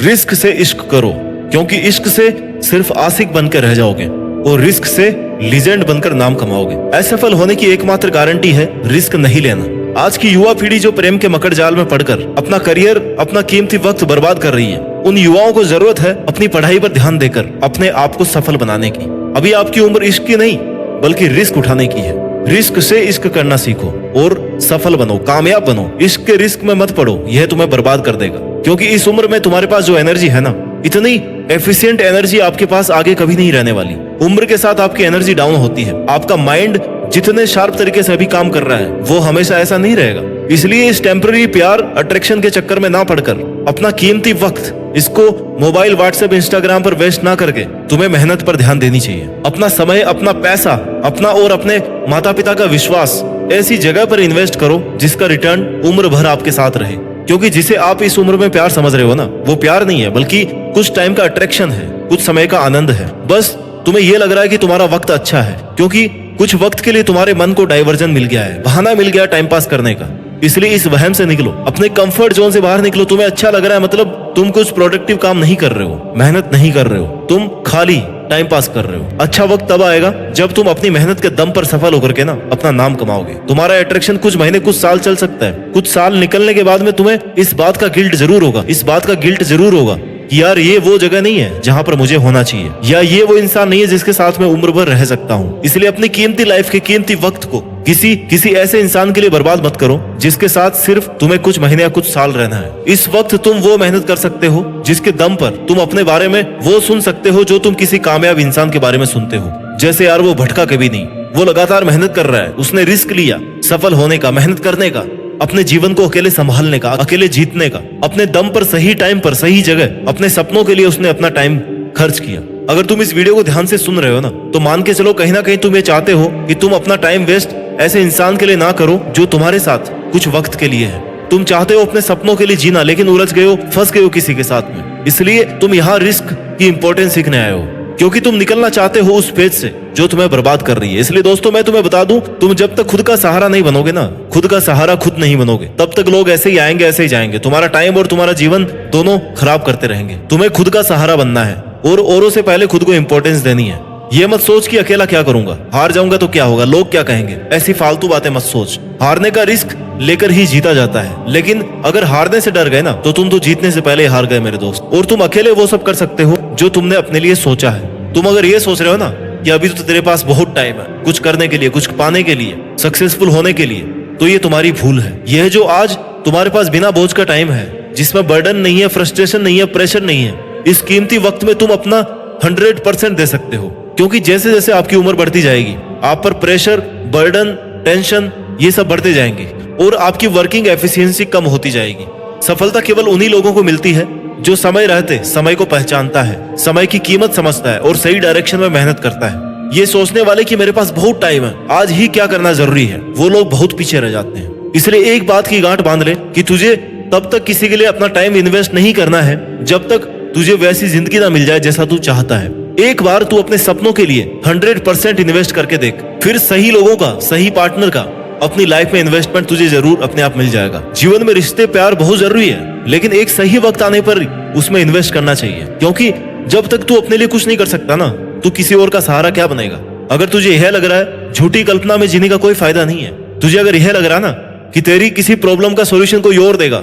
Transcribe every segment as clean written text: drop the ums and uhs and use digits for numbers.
Risk से इश्क करो, क्योंकि इश्क से सिर्फ आशिक बनकर रह जाओगे और रिस्क से लीजेंड बनकर नाम कमाओगे। असफल होने की एकमात्र गारंटी है रिस्क नहीं लेना। आज की युवा पीढ़ी जो प्रेम के मकड़ जाल में पड़कर अपना करियर, अपना कीमती वक्त बर्बाद कर रही है, उन युवाओं को जरूरत है अपनी पढ़ाई पर ध्यान देकर अपने आप को सफल बनाने की। अभी आपकी उम्र इश्क की नहीं बल्कि रिस्क उठाने की है। रिस्क से इश्क करना सीखो और सफल बनो, कामयाब बनो। इश्क के रिस्क में मत पड़ो, यह तुम्हें बर्बाद कर देगा। क्योंकि इस उम्र में तुम्हारे पास जो एनर्जी है ना, इतनी एफिशिएंट एनर्जी आपके पास आगे कभी नहीं रहने वाली। उम्र के साथ आपकी एनर्जी डाउन होती है। आपका माइंड जितने शार्प तरीके से अभी काम कर रहा है वो हमेशा ऐसा नहीं रहेगा। इसलिए इस टेम्पररी प्यार, अट्रैक्शन के चक्कर में ना पड़कर अपना कीमती वक्त इसको मोबाइल, व्हाट्सएप, इंस्टाग्राम पर वेस्ट ना करके तुम्हें मेहनत पर ध्यान देनी चाहिए। अपना समय, अपना पैसा, अपना और अपने माता पिता का विश्वास ऐसी जगह पर इन्वेस्ट करो जिसका रिटर्न उम्र भर आपके साथ रहे। क्योंकि जिसे आप इस उम्र में प्यार समझ रहे हो ना, वो प्यार नहीं है बल्कि कुछ टाइम का अट्रैक्शन है, कुछ समय का आनंद है। बस तुम्हें ये लग रहा है कि तुम्हारा वक्त अच्छा है क्योंकि कुछ वक्त के लिए तुम्हारे मन को डाइवर्जन मिल गया है, बहाना मिल गया टाइम पास करने का। इसलिए इस वहम से निकलो, अपने कंफर्ट जोन से बाहर निकलो। तुम्हें अच्छा लग रहा है मतलब तुम कुछ प्रोडक्टिव काम नहीं कर रहे हो, मेहनत नहीं कर रहे हो, तुम खाली टाइम पास कर रहे हो। अच्छा वक्त तब आएगा जब तुम अपनी मेहनत के दम पर सफल होकर के ना अपना नाम कमाओगे। तुम्हारा अट्रैक्शन कुछ महीने, कुछ साल चल सकता है। कुछ साल निकलने के बाद में तुम्हें इस बात का गिल्ट जरूर होगा, इस बात का गिल्ट जरूर होगा कि यार ये वो जगह नहीं है जहां पर मुझे होना चाहिए, या ये वो इंसान नहीं है जिसके साथ मैं उम्र भर रह सकता हूँ। इसलिए अपनी कीमती लाइफ के कीमती वक्त को किसी ऐसे इंसान के लिए बर्बाद मत करो जिसके साथ सिर्फ तुम्हें कुछ महीने या कुछ साल रहना है। इस वक्त तुम वो मेहनत कर सकते हो जिसके दम पर तुम अपने बारे में वो सुन सकते हो जो तुम किसी कामयाब इंसान के बारे में सुनते हो। जैसे यार वो भटका कभी नहीं, वो लगातार मेहनत कर रहा है, उसने रिस्क लिया सफल होने का, मेहनत करने का, अपने जीवन को अकेले संभालने का, अकेले जीतने का, अपने दम पर सही टाइम पर सही जगह अपने सपनों के लिए उसने अपना टाइम खर्च किया। अगर तुम इस वीडियो को ध्यान से सुन रहे हो ना, तो मान के चलो कहीं ना कहीं तुम ये चाहते हो कि तुम अपना टाइम वेस्ट ऐसे इंसान के लिए ना करो जो तुम्हारे साथ कुछ वक्त के लिए है। तुम चाहते हो अपने सपनों के लिए जीना, लेकिन उलझ गए हो, फंस गए हो किसी के साथ में। इसलिए तुम यहाँ रिस्क की इंपॉर्टेंस सीखने आए हो, क्योंकि तुम निकलना चाहते हो उस फेज से जो तुम्हें बर्बाद कर रही है। इसलिए दोस्तों मैं तुम्हें बता दूं, तुम जब तक खुद का सहारा नहीं बनोगे ना, खुद का सहारा खुद नहीं बनोगे, तब तक लोग ऐसे ही आएंगे, ऐसे ही जाएंगे। तुम्हारा टाइम और तुम्हारा जीवन दोनों खराब करते रहेंगे। तुम्हें खुद का सहारा बनना है और औरों से पहले खुद को इंपॉर्टेंस देनी है। ये मत सोच कि अकेला क्या करूंगा, हार जाऊंगा तो क्या होगा, लोग क्या कहेंगे, ऐसी फालतू बातें मत सोच। हारने का रिस्क लेकर ही जीता जाता है, लेकिन अगर हारने से डर गए ना तो तुम तो जीतने से पहले हार गए मेरे दोस्त। और तुम अकेले वो सब कर सकते हो जो तुमने अपने लिए सोचा है। तुम अगर ये सोच रहे हो ना कि अभी तो तेरे पास बहुत टाइम है कुछ करने के लिए, कुछ पाने के लिए, सक्सेसफुल होने के लिए, तो ये तुम्हारी भूल है। यह जो आज तुम्हारे पास बिना बोझ का टाइम है, जिसमें बर्डन नहीं है, फ्रस्ट्रेशन नहीं है, प्रेशर नहीं है, इस कीमती वक्त में तुम अपना 100% दे सकते हो। क्योंकि जैसे जैसे आपकी उम्र बढ़ती जाएगी, आप पर प्रेशर, बर्डन, टेंशन ये सब बढ़ते जाएंगे और आपकी वर्किंग एफिशिएंसी कम होती जाएगी। सफलता केवल उन्हीं लोगों को मिलती है जो समय रहते समय को पहचानता है, समय की कीमत समझता है और सही डायरेक्शन में मेहनत करता है। ये सोचने वाले कि मेरे पास बहुत टाइम है, आज ही क्या करना जरूरी है, वो लोग बहुत पीछे रह जाते हैं। इसलिए एक बात की गांठ बांध ले कि तुझे तब तक किसी के लिए अपना टाइम इन्वेस्ट नहीं करना है जब तक तुझे वैसी जिंदगी ना मिल जाए जैसा तू चाहता है। एक बार तू अपने सपनों के लिए 100% इन्वेस्ट करके देख, फिर सही लोगों का, सही पार्टनर का अपनी लाइफ में इन्वेस्टमेंट तुझे जरूर अपने आप मिल जाएगा। जीवन में रिश्ते, प्यार बहुत जरूरी है, लेकिन एक सही वक्त आने पर उसमें इन्वेस्ट करना चाहिए। क्योंकि जब तक तू अपने लिए कुछ नहीं कर सकता ना, तू किसी और का सहारा क्या बनेगा। अगर तुझे यह लग रहा है झूठी कल्पना में जीने का कोई फायदा नहीं है, तुझे अगर यह लग रहा ना कि तेरी किसी प्रॉब्लम का सोल्यूशन कोई और देगा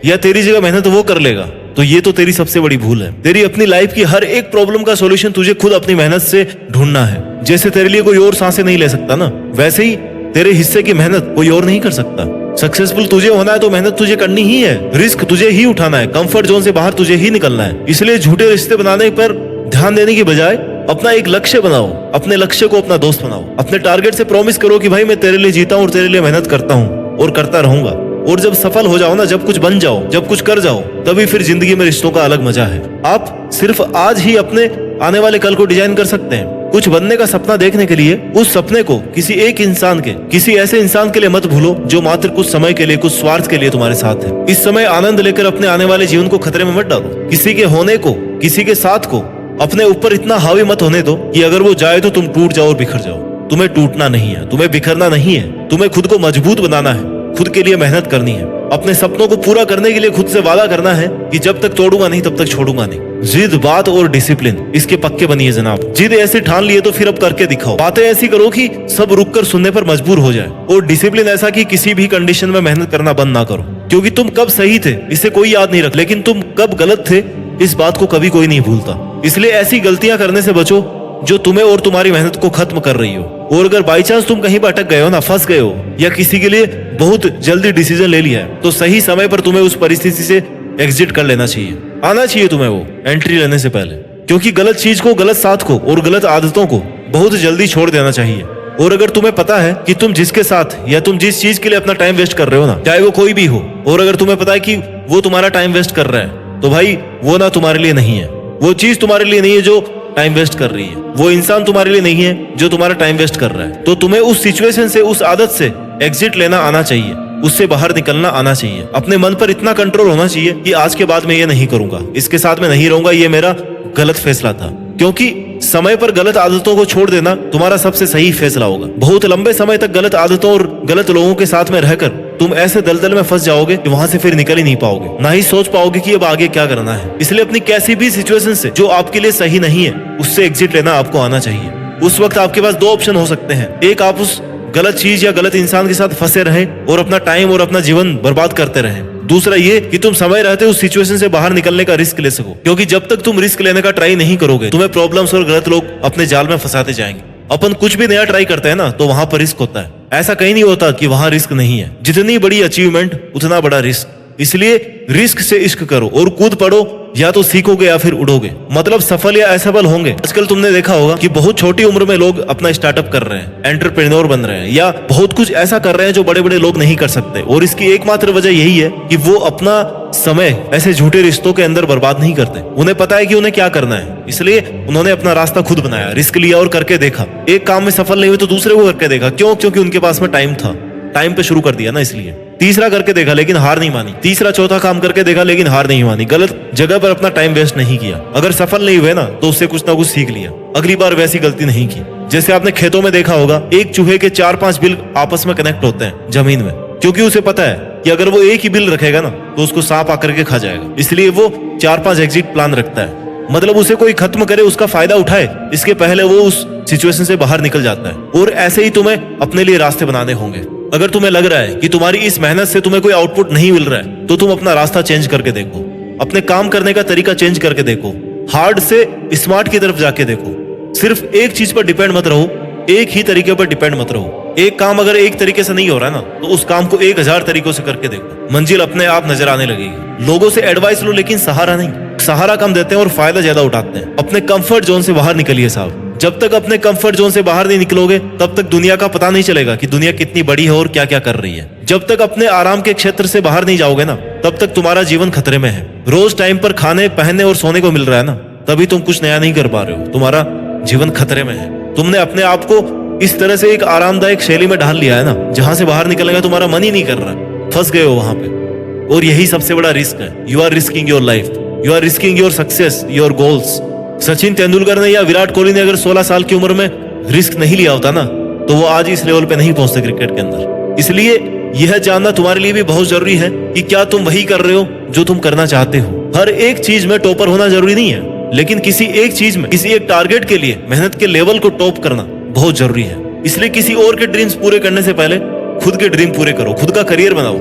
या तेरी जगह मेहनत वो कर लेगा, तो ये तो तेरी सबसे बड़ी भूल है। तेरी अपनी लाइफ की हर एक प्रॉब्लम का सॉल्यूशन तुझे खुद अपनी मेहनत से ढूंढना है। जैसे तेरे लिए कोई और सांसें नहीं ले सकता ना, वैसे ही तेरे हिस्से की मेहनत कोई और नहीं कर सकता। सक्सेसफुल तुझे होना है तो मेहनत तुझे करनी ही है, रिस्क तुझे ही उठाना है, कंफर्ट जोन से बाहर तुझे ही निकलना है। इसलिए झूठे रिश्ते बनाने पर ध्यान देने की बजाय अपना एक लक्ष्य बनाओ, अपने लक्ष्य को अपना दोस्त बनाओ। अपने टारगेट से प्रॉमिस करो कि भाई मैं तेरे लिए जीता हूँ और तेरे लिए मेहनत करता हूँ और करता रहूंगा। और जब सफल हो जाओ ना, जब कुछ बन जाओ, जब कुछ कर जाओ, तभी फिर जिंदगी में रिश्तों का अलग मजा है। आप सिर्फ आज ही अपने आने वाले कल को डिजाइन कर सकते हैं। कुछ बनने का सपना देखने के लिए उस सपने को किसी एक इंसान के, किसी ऐसे इंसान के लिए मत भूलो जो मात्र कुछ समय के लिए, कुछ स्वार्थ के लिए तुम्हारे साथ है। इस समय आनंद लेकर अपने आने वाले जीवन को खतरे में मत डालो। किसी के होने को, किसी के साथ को अपने ऊपर इतना हावी मत होने दो कि अगर वो जाए तो तुम टूट जाओ और बिखर जाओ। तुम्हें टूटना नहीं है, तुम्हें बिखरना नहीं है, तुम्हें खुद को मजबूत बनाना है, खुद के लिए मेहनत करनी है। अपने सपनों को पूरा करने के लिए खुद से वादा करना है कि जब तक तोड़ूंगा नहीं तब तक छोड़ूंगा नहीं। जिद, बात और डिसिप्लिन इसके पक्के बनिए जनाब। जिद ऐसे ठान लिए तो फिर अब करके दिखाओ। बातें ऐसी करो कि सब रुक कर सुनने पर मजबूर हो जाए, और डिसिप्लिन ऐसा कि किसी भी कंडीशन में मेहनत करना बंद ना करो। क्योंकि तुम कब सही थे इसे कोई याद नहीं रख, लेकिन तुम कब गलत थे इस बात को कभी कोई नहीं भूलता। इसलिए ऐसी गलतियां करने से बचो जो तुम्हें और तुम्हारी मेहनत को खत्म कर रही हो। और अगर बाई चांस तुम कहीं पर अटक गए हो ना, फंस गए हो, या किसी के लिए बहुत जल्दी डिसीजन ले लिया है, तो सही समय पर तुम्हें उस परिस्थिति से एग्जिट कर लेना चाहिए। आना चाहिए तुम्हें वो एंट्री लेने से पहले। क्योंकि गलत चीज को, गलत साथ को और गलत आदतों को बहुत जल्दी छोड़ देना चाहिए। और अगर तुम्हें पता है कि तुम जिसके साथ या तुम जिस चीज के लिए अपना टाइम वेस्ट कर रहे हो ना, चाहे वो कोई भी हो, और अगर तुम्हें पता है कि वो तुम्हारा टाइम वेस्ट कर रहा है, तो भाई वो ना तुम्हारे लिए नहीं है। वो चीज तुम्हारे लिए नहीं है जो टाइम वेस्ट कर रही है। वो इंसान तुम्हारे लिए नहीं है जो तुम्हारा टाइम वेस्ट कर रहा है। तो तुम्हें उस सिचुएशन से, उस आदत से एग्जिट लेना आना चाहिए, उससे बाहर निकलना आना चाहिए। अपने मन पर इतना कंट्रोल होना चाहिए कि आज के बाद मैं ये नहीं करूंगा, इसके साथ मैं नहीं रहूंगा, ये मेरा गलत फैसला था। क्योंकि समय पर गलत आदतों को छोड़ देना तुम्हारा सबसे सही फैसला होगा। बहुत लंबे समय तक गलत आदतों और गलत लोगों के साथ में रहकर तुम ऐसे दलदल में फंस जाओगे कि वहां से फिर निकल ही नहीं पाओगे, ना ही सोच पाओगे कि अब आगे क्या करना है। इसलिए अपनी कैसी भी सिचुएशन से जो आपके लिए सही नहीं है, उससे एग्जिट लेना आपको आना चाहिए। उस वक्त आपके पास दो ऑप्शन हो सकते हैं। एक, आप उस गलत चीज या गलत इंसान के साथ फंसे रहे और अपना टाइम और अपना जीवन बर्बाद करते रहे। दूसरा ये कि तुम समय रहते उस सिचुएशन से बाहर निकलने का रिस्क ले सको। क्योंकि जब तक तुम रिस्क लेने का ट्राई नहीं करोगे, तुम्हें प्रॉब्लम्स और गलत लोग अपने जाल में फंसाते जाएंगे। अपन कुछ भी नया ट्राई करते हैं ना, तो वहां पर रिस्क होता है। ऐसा कहीं नहीं होता कि वहां रिस्क नहीं है। जितनी बड़ी अचीवमेंट उतना बड़ा रिस्क। इसलिए रिस्क से इश्क करो और कूद पड़ो, या तो सीखोगे या फिर उड़ोगे। मतलब सफल या असफल होंगे। आजकल तुमने देखा होगा कि बहुत छोटी उम्र में लोग अपना स्टार्टअप कर रहे हैं, एंटरप्रेन्योर बन रहे हैं, या बहुत कुछ ऐसा कर रहे हैं जो बड़े बड़े लोग नहीं कर सकते। और इसकी एकमात्र वजह यही है कि वो अपना समय ऐसे झूठे रिश्तों के अंदर बर्बाद नहीं करते। उन्हें पता है कि उन्हें क्या करना है, इसलिए उन्होंने अपना रास्ता खुद बनाया, रिस्क लिया और करके देखा। एक काम में सफल नहीं हुए तो दूसरे को करके देखा। क्यों? क्योंकि उनके पास में टाइम था, टाइम पे शुरू कर दिया ना, इसलिए। तीसरा करके देखा लेकिन हार नहीं मानी। तीसरा चौथा काम करके देखा लेकिन हार नहीं मानी। गलत जगह पर अपना टाइम वेस्ट नहीं किया। अगर सफल नहीं हुए ना, तो उससे कुछ ना कुछ सीख लिया, अगली बार वैसी गलती नहीं की। जैसे आपने खेतों में देखा होगा, एक चूहे के 4-5 बिल आपस में कनेक्ट होते हैं जमीन में, क्योंकि उसे पता है कि अगर वो एक ही बिल रखेगा ना, तो उसको सांप आकर के खा जाएगा। इसलिए वो 4-5 एग्जिट प्लान रखता है। मतलब उसे कोई खत्म करे, उसका फायदा उठाए, इसके पहले वो उस सिचुएशन से बाहर निकल जाता है। और ऐसे ही तुम्हें अपने लिए रास्ते बनाने होंगे। अगर तुम्हें लग रहा है कि तुम्हारी इस मेहनत से तुम्हें कोई आउटपुट नहीं मिल रहा है, तो तुम अपना रास्ता चेंज करके देखो, अपने काम करने का तरीका चेंज करके देखो, हार्ड से स्मार्ट की तरफ जाके देखो। सिर्फ एक चीज पर डिपेंड मत रहो, एक ही तरीके पर डिपेंड मत रहो। एक काम अगर एक तरीके से नहीं हो रहा है ना, तो उस काम को 1000 तरीकों से करके देखो, मंजिल अपने आप नजर आने लगेगी। लोगों से एडवाइस लो, लेकिन सहारा नहीं। सहारा कम देते हैं और फायदा ज्यादा उठाते हैं। अपने कंफर्ट जोन से बाहर निकलिए साहब। जब तक अपने कंफर्ट जोन से बाहर नहीं निकलोगे, तब तक दुनिया का पता नहीं चलेगा कि दुनिया कितनी बड़ी है और क्या क्या कर रही है। जब तक अपने आराम के क्षेत्र से बाहर नहीं जाओगे ना, तब तक तुम्हारा जीवन खतरे में है। रोज टाइम पर खाने, पहनने और सोने को मिल रहा है ना, तभी तुम कुछ नया नहीं कर पा रहे हो, तुम्हारा जीवन खतरे में है। तुमने अपने आप को इस तरह से एक आरामदायक शैली में ढाल लिया है ना, जहां से बाहर निकलने का तुम्हारा मन ही नहीं कर रहा, फंस गए हो वहां पे। और यही सबसे बड़ा रिस्क है। You are risking your life, you are risking your success, your goals. Sachin Tendulkar ने या विराट कोहली ने अगर 16 साल की उम्र में रिस्क नहीं लिया होता ना, तो वो आज इस लेवल पे नहीं पहुंचते क्रिकेट के अंदर। इसलिए यह जानना तुम्हारे लिए भी बहुत जरूरी है कि क्या तुम वही कर रहे हो जो तुम करना चाहते हो। हर एक चीज में टॉपर होना जरूरी नहीं है, लेकिन किसी एक चीज में, किसी एक टारगेट के लिए मेहनत के लेवल को टॉप करना बहुत जरूरी है। इसलिए किसी और के ड्रीम्स पूरे करने से पहले खुद के ड्रीम पूरे करो, खुद का करियर बनाओ।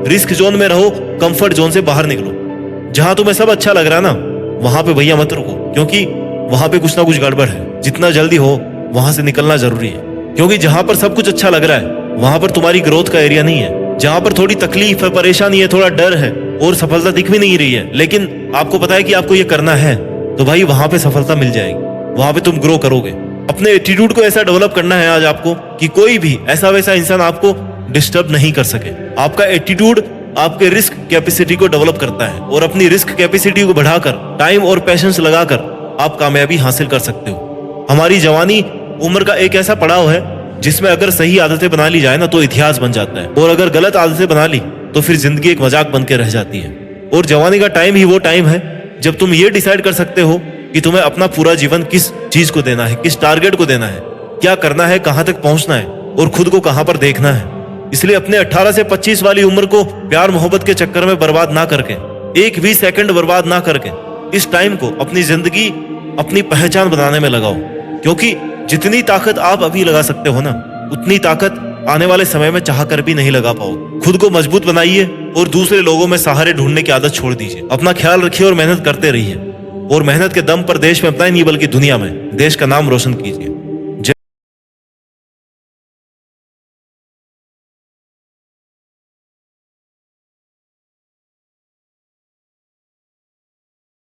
रिस्क जोन में रहो, कंफर्ट जोन से बाहर निकलो। जहां तुम्हें सब अच्छा लग रहा है ना, वहां पे भैया मत रुको, क्योंकि वहां पे कुछ ना कुछ गड़बड़ है। जितना जल्दी हो वहां से निकलना जरूरी है। क्योंकि जहां पर सब कुछ अच्छा लग रहा है, वहां पर तुम्हारी ग्रोथ का एरिया नहीं है। जहां पर थोड़ी तकलीफ है, परेशानी है, थोड़ा डर है और सफलता दिख भी नहीं रही है, लेकिन आपको पता है कि आपको ये करना है, तो भाई वहां पे सफलता मिल जाएगी। वहां पे तुम ग्रो करोगे। अपने एटीट्यूड को ऐसा डेवलप करना है आज आपको कि कोई भी ऐसा वैसा इंसान आपको डिस्टर्ब नहीं कर सके। आपका एटीट्यूड आपके रिस्क कैपेसिटी को डेवलप करता है, और अपनी रिस्क कैपेसिटी को बढ़ाकर, टाइम और पेशेंस लगाकर आप कामयाबी हासिल कर सकते हो। हमारी जवानी उम्र का एक ऐसा पड़ाव है जिसमें अगर सही आदतें बना ली जाए ना, तो इतिहास बन जाता है, और अगर गलत आदतें बना ली तो फिर जिंदगी एक मजाक बन के रह जाती है। और जवानी का टाइम ही वो टाइम है जब तुम ये डिसाइड कर सकते हो कि तुम्हें अपना पूरा जीवन किस चीज को देना है, किस टारगेट को देना है, क्या करना है, कहां तक पहुंचना है और खुद को कहां पर देखना है। इसलिए अपने 18 से 25 वाली उम्र को प्यार मोहब्बत के चक्कर में बर्बाद ना करके, एक भी सेकंड बर्बाद ना करके, इस टाइम को अपनी जिंदगी, अपनी पहचान बनाने में लगाओ। क्योंकि जितनी ताकत आप अभी लगा सकते हो ना, उतनी ताकत आने वाले समय में चाह कर भी नहीं लगा पाओगे। खुद को मजबूत बनाइए और दूसरे लोगों में सहारे ढूंढने की आदत छोड़ दीजिए। अपना ख्याल रखिए और मेहनत करते रहिए, और मेहनत के दम पर देश में अपना ही नहीं बल्कि दुनिया में देश का नाम रोशन कीजिए।